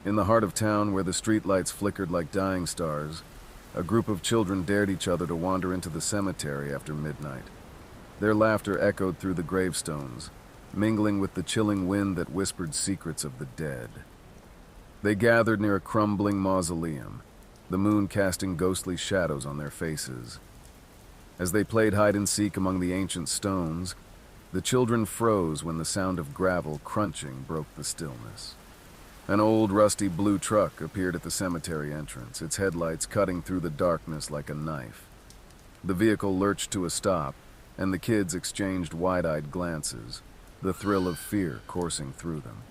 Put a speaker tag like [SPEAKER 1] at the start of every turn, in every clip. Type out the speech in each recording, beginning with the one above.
[SPEAKER 1] In the heart of town, where the streetlights flickered like dying stars, a group of children dared each other to wander into the cemetery after midnight. Their laughter echoed through the gravestones, mingling with the chilling wind that whispered secrets of the dead. They gathered near a crumbling mausoleum, the moon casting ghostly shadows on their faces. As they played hide-and-seek among the ancient stones, the children froze when the sound of gravel crunching broke the stillness. An old, rusty blue truck appeared at the cemetery entrance, its headlights cutting through the darkness like a knife. The vehicle lurched to a stop, and the kids exchanged wide-eyed glances, the thrill of fear coursing through them.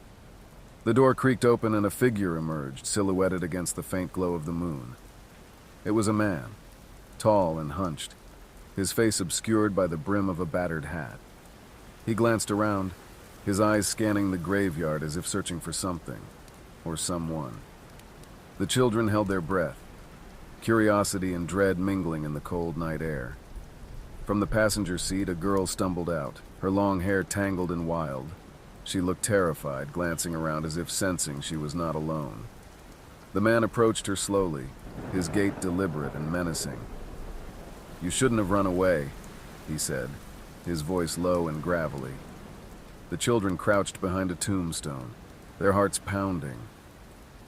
[SPEAKER 1] The door creaked open and a figure emerged, silhouetted against the faint glow of the moon. It was a man, tall and hunched, his face obscured by the brim of a battered hat. He glanced around, his eyes scanning the graveyard as if searching for something, or someone. The children held their breath, curiosity and dread mingling in the cold night air. From the passenger seat, a girl stumbled out, her long hair tangled and wild. She looked terrified, glancing around as if sensing she was not alone. The man approached her slowly, his gait deliberate and menacing. "You shouldn't have run away," he said, his voice low and gravelly. The children crouched behind a tombstone, their hearts pounding.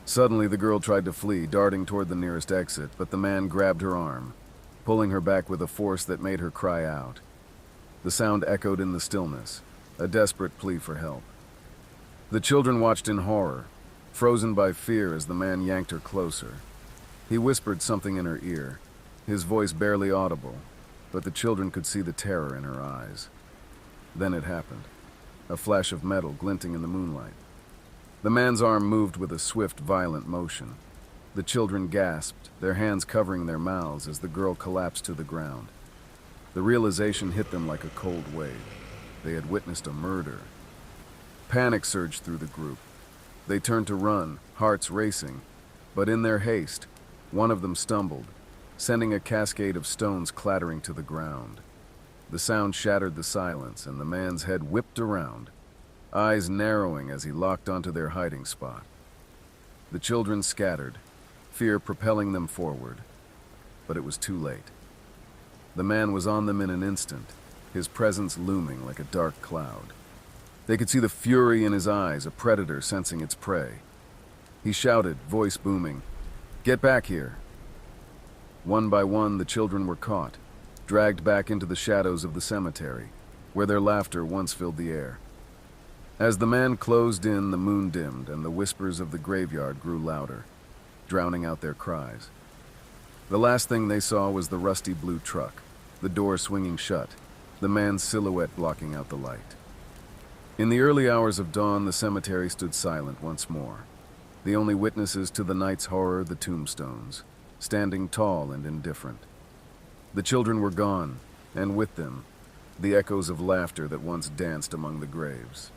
[SPEAKER 1] Suddenly, the girl tried to flee, darting toward the nearest exit, but the man grabbed her arm, pulling her back with a force that made her cry out. The sound echoed in the stillness, a desperate plea for help. The children watched in horror, frozen by fear as the man yanked her closer. He whispered something in her ear, his voice barely audible, but the children could see the terror in her eyes. Then it happened, a flash of metal glinting in the moonlight. The man's arm moved with a swift, violent motion. The children gasped, their hands covering their mouths as the girl collapsed to the ground. The realization hit them like a cold wave. They had witnessed a murder. Panic surged through the group. They turned to run, hearts racing, but in their haste, one of them stumbled, sending a cascade of stones clattering to the ground. The sound shattered the silence, and the man's head whipped around, eyes narrowing as he locked onto their hiding spot. The children scattered, fear propelling them forward, but it was too late. The man was on them in an instant, his presence looming like a dark cloud. They could see the fury in his eyes, a predator sensing its prey. He shouted, voice booming, "Get back here!" One by one, the children were caught, dragged back into the shadows of the cemetery, where their laughter once filled the air. As the man closed in, the moon dimmed, and the whispers of the graveyard grew louder, drowning out their cries. The last thing they saw was the rusty blue truck, the door swinging shut, the man's silhouette blocking out the light. In the early hours of dawn, the cemetery stood silent once more, the only witnesses to the night's horror, the tombstones, standing tall and indifferent. The children were gone, and with them, the echoes of laughter that once danced among the graves.